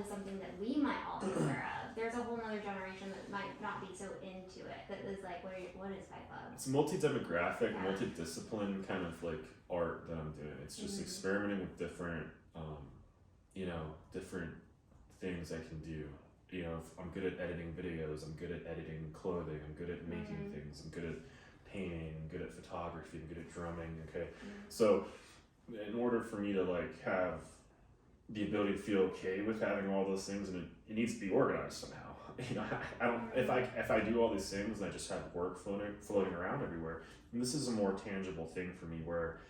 is something that we might all be aware of. There's a whole other generation that might not be so into it, that is like, what is Fight Club? It's multi-demographic, multi-discipline kind of like art that I'm doing. It's just experimenting with different, different things I can do. You know, if I'm good at editing videos, I'm good at editing clothing, I'm good at making things, I'm good at painting, I'm good at photography, I'm good at drumming, okay? So in order for me to like have the ability to feel okay with having all those things, and it needs to be organized somehow. You know, I don't, if I do all these things and I just have work floating around everywhere, and this is a more tangible thing for me where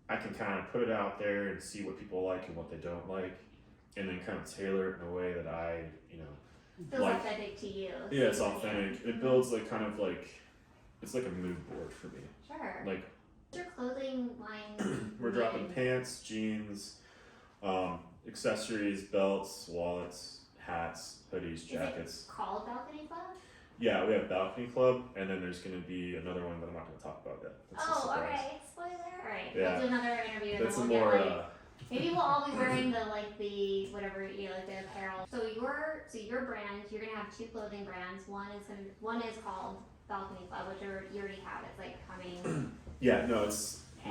I can kind of put it out there and see what people like and what they don't like, and then kind of tailor it in a way that I, feels like, authentic to you. Yeah, it's authentic. It builds like kind of like, it's like a mood board for me. Sure. Like, what's your clothing line? We're dropping pants, jeans, accessories, belts, wallets, hats, hoodies, jackets. Is it called Balcony Club? Yeah, we have Balcony Club, and then there's going to be another one that I'm not going to talk about yet. That's okay. Spoiler. All right. Yeah. We'll do another interview. That's and a we'll more. get, maybe we'll all be wearing the whatever like the apparel. So your brand, you're gonna have two clothing brands. One is called Balcony Club, which you already have. It's like coming. Yeah, no,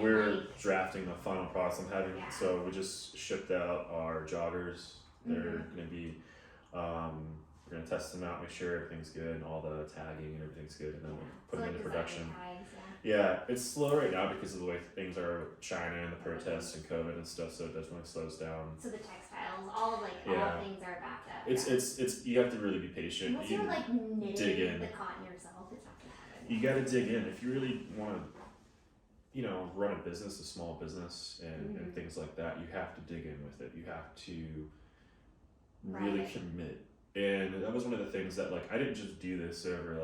we're drafting the final products I'm having. Yeah. So we just shipped out our joggers. They're gonna be. We're gonna test them out, make sure everything's good, and all the tagging and everything's good, and then we'll put them into production. Tags, yeah, it's slow right now because of the way things are with China and the protests and COVID and stuff. So it definitely slows down. So the textiles, all things are backed up. It's you have to really be patient. Unless you're like knitting dig in. the cotton yourself, it's not gonna happen. You got to dig in if you really want to, run a business, a small business, and things like that. You have to dig in with it. You have to really commit. And that was one of the things that I didn't just do this over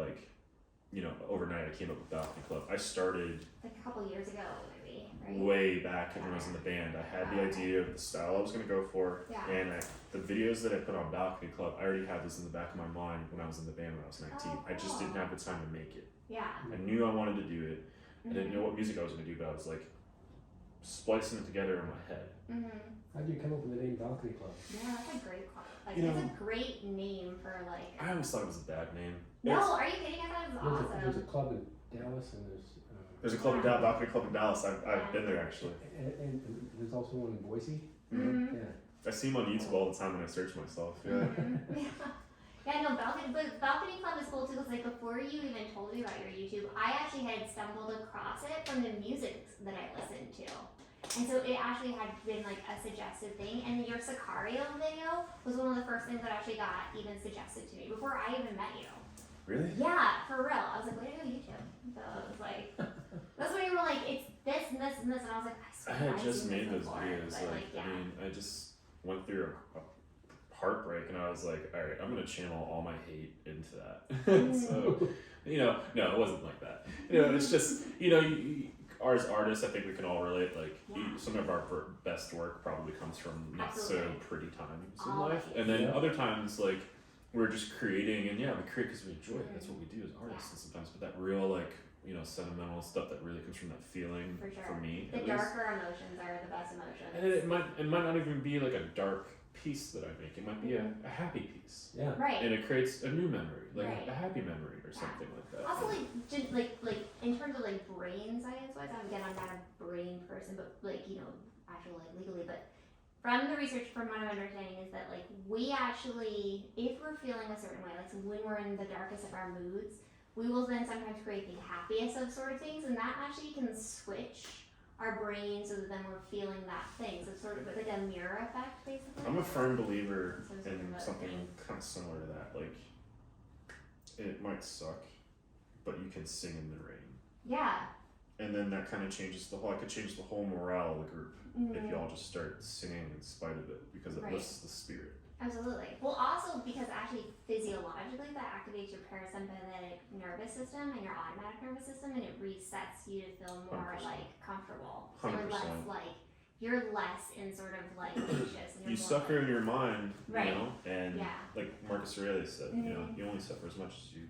overnight. I came up with Balcony Club. I started like a couple years ago, maybe, right? Way back when I was in the band. I had the idea of the style I was going to go for, and the videos that I put on Balcony Club, I already had this in the back of my mind when I was in the band when I was 19. I just didn't have the time to make it. Yeah. I knew I wanted to do it. I didn't know what music I was going to do, but I was splicing it together in my head. How did you come up with the name Balcony Club? Yeah, that's a great club. It's a great name for I always thought it was a bad name. No, are you kidding? I thought it was awesome. There's a club in Dallas, and there's a club in Dallas, Balcony Club in Dallas. I've been there actually. And there's also one in Boise. Yeah. I see them on YouTube all the time when I search myself. Yeah. Yeah, no, Balcony Club is cool too, because before you even told me about your YouTube, I actually had stumbled across it from the music that I listened to. And so it actually had been a suggested thing, and your Sicario video was one of the first things that actually got even suggested to me before I even met you. Really? Yeah, for real. I was like, way to go YouTube. So it was that's when you were like, it's this and this and this, and I was like, I had just made those videos. I just went through a heartbreak, and I was like, all right, I'm gonna channel all my hate into that. So, no, it wasn't like that. It's just, as artists, I think we can all relate. Some of our best work probably comes from not so pretty times in life, and then other times we're just creating, and we create because we enjoy it. That's what we do as artists, and sometimes, but that real sentimental stuff that really comes from that feeling. For me, the darker emotions are the best emotions. And it might not even be a dark piece that I make. It might be a happy piece. Yeah. Right. And it creates a new memory, a happy memory or something like that. Also, in terms of brain science wise, again, I'm not a brain person, but actually legally, but from the research, from what I'm understanding, is that we actually, if we're feeling a certain way, so when we're in the darkest of our moods, we will then sometimes create the happiest of sort of things, and that actually can switch our brain so that then we're feeling that thing. So it's sort of like a mirror effect, basically. I'm a firm believer in something kind of similar to that. It might suck, but you can sing in the rain. Yeah. And then that kind of changes I could change the whole morale of the group if y'all just start singing in spite of it, because it lifts the spirit. Absolutely. Well, also because actually physiologically that activates your parasympathetic nervous system and your automatic nervous system, and it resets you to feel more 100%. Comfortable. 100%. You're less in sort of anxious. And you suffer in your mind, right. and like Marcus Aurelius said, you only suffer as much as you